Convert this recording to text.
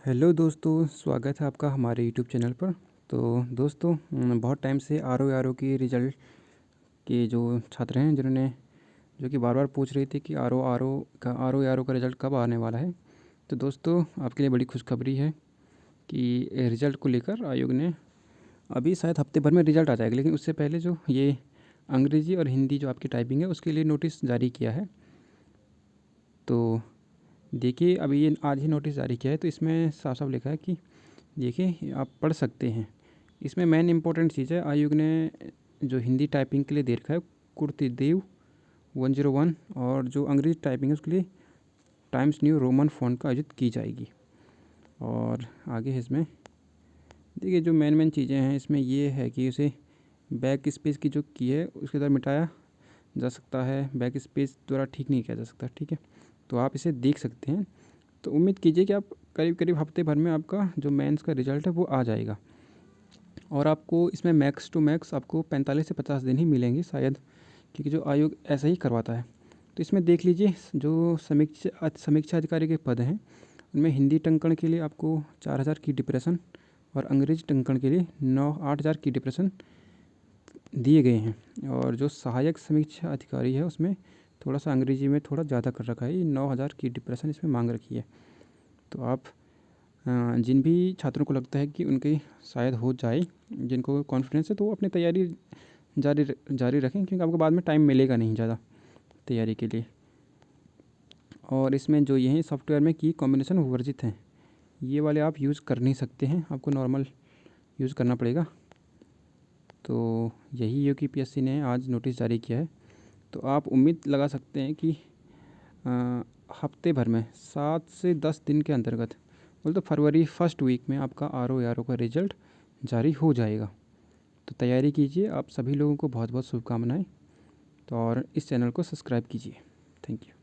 Hello दोस्तों, स्वागत है आपका हमारे यूट्यूब चैनल पर। तो दोस्तों, बहुत टाइम से आर ओ की रिज़ल्ट के जो छात्र हैं जिन्होंने जो कि बार बार पूछ रहे थे कि आर ओ का रिज़ल्ट कब आने वाला है। तो दोस्तों, आपके लिए बड़ी खुशखबरी है कि रिज़ल्ट को लेकर आयोग ने अभी शायद हफ्ते भर में रिज़ल्ट आ जाएगा, लेकिन उससे पहले जो ये अंग्रेज़ी और हिंदी जो आपकी टाइपिंग है उसके लिए नोटिस जारी किया है। तो देखिए, अभी ये आज ही नोटिस जारी किया है, तो इसमें साफ साफ लिखा है कि देखिए आप पढ़ सकते हैं। इसमें मेन इंपॉर्टेंट चीज़ है, आयोग ने जो हिंदी टाइपिंग के लिए दे रखा है कुर्तिदेव 101, और जो अंग्रेजी टाइपिंग है उसके लिए टाइम्स न्यू रोमन फ़ॉन्ट का आयोजित की जाएगी। और आगे है इसमें देखिए जो मेन चीज़ें हैं इसमें ये है कि उसे बैक स्पेस की जो की है उसके द्वारा मिटाया जा सकता है, बैक स्पेस द्वारा ठीक नहीं किया जा सकता। ठीक है, तो आप इसे देख सकते हैं। तो उम्मीद कीजिए कि आप करीब हफ्ते भर में आपका जो मेंस का रिज़ल्ट है वो आ जाएगा। और आपको इसमें मैक्स टू मैक्स आपको 45 से 50 दिन ही मिलेंगे शायद, क्योंकि जो आयोग ऐसा ही करवाता है। तो इसमें देख लीजिए जो समीक्षा अधिकारी के पद हैं उनमें हिंदी टंकण के लिए आपको 4000 की डिप्रेशन और अंग्रेजी टंकण के लिए 8000 की डिप्रेशन दिए गए हैं। और जो सहायक समीक्षा अधिकारी है उसमें थोड़ा सा अंग्रेजी में थोड़ा ज़्यादा कर रखा है, 9000 की डिप्रेशन इसमें मांग रखी है। तो आप जिन भी छात्रों को लगता है कि उनकी शायद हो जाए, जिनको कॉन्फिडेंस है, तो वो अपनी तैयारी जारी रखें, क्योंकि आपको बाद में टाइम मिलेगा नहीं ज़्यादा तैयारी के लिए। और इसमें जो ये सॉफ्टवेयर में की कॉम्बिनेशन वर्जित हैं, ये वाले आप यूज़ कर नहीं सकते हैं, आपको नॉर्मल यूज़ करना पड़ेगा। तो यही यूपीएससी ने आज नोटिस जारी किया है। तो आप उम्मीद लगा सकते हैं कि हफ्ते भर में 7 से 10 दिन के अंतर्गत, बोल तो फरवरी फर्स्ट वीक में आपका आर ओ का रिज़ल्ट जारी हो जाएगा। तो तैयारी कीजिए। आप सभी लोगों को बहुत बहुत शुभकामनाएं। तो और इस चैनल को सब्सक्राइब कीजिए। Thank you.